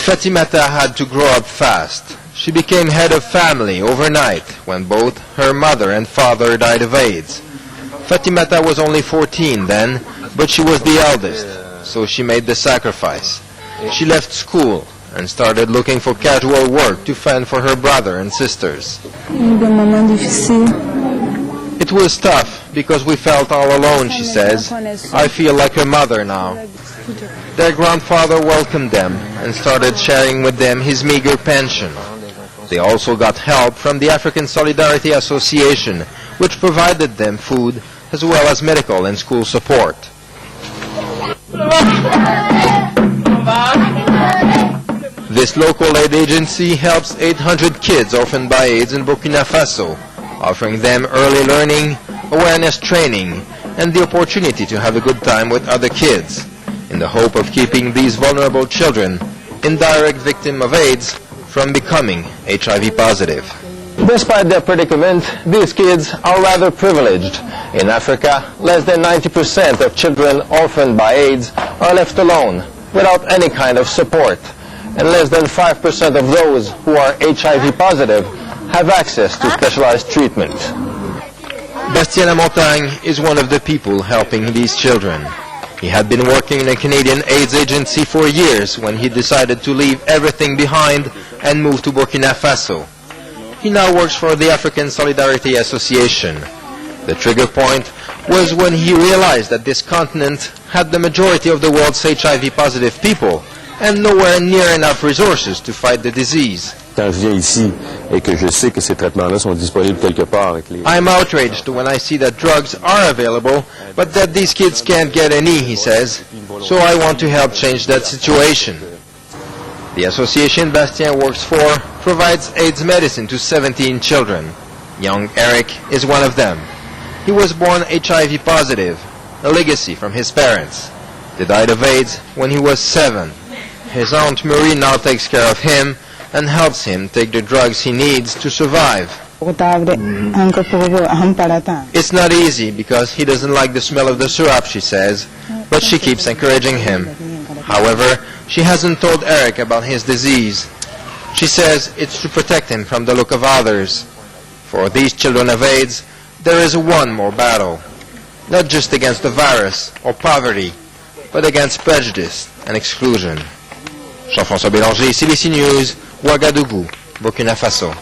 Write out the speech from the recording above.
Fatimata had to grow up fast. She became head of family overnight when both her mother and father died of AIDS. Fatimata was only 14 then, but she was the eldest, so she made the sacrifice. She left school and started looking for casual work to fend for her brother and sisters. It was tough because we felt all alone, she says. I feel like her mother now. Their grandfather welcomed them and started sharing with them his meager pension. They also got help from the African Solidarity Association, which provided them food as well as medical and school support. This local aid agency helps 800 kids orphaned by AIDS in Burkina Faso, offering them early learning, awareness training, and the opportunity to have a good time with other kids, in the hope of keeping these vulnerable children, indirect victims of AIDS, from becoming HIV positive. Despite their predicament, these kids are rather privileged. In Africa, less than 90% of children orphaned by AIDS are left alone, without any kind of support, and less than 5% of those who are HIV positive have access to specialized treatment. Bastien Lamontagne is one of the people helping these children. He had been working in a Canadian AIDS agency for years when he decided to leave everything behind and move to Burkina Faso. He now works for the African Solidarity Association. The trigger point was when he realized that this continent had the majority of the world's HIV-positive people and nowhere near enough resources to fight the disease. Quand je viens ici et que je sais que ces traitements-là sont disponibles quelque part avec les... I'm outraged when I see that drugs are available, but that these kids can't get any, he says. So I want to help change that situation. The association Bastien works for provides AIDS medicine to 17 children. Young Eric is one of them. He was born HIV positive, a legacy from his parents. They died of AIDS when he was 7. His Aunt Marie now takes care of him and helps him take the drugs he needs to survive. It's not easy because he doesn't like the smell of the syrup, she says, but she keeps encouraging him. However, she hasn't told Eric about his disease. She says it's to protect him from the look of others. For these children of AIDS, there is one more battle, not just against the virus or poverty, but against prejudice and exclusion. Jean-François Bélanger, CBC News, Ouagadougou, Burkina Faso.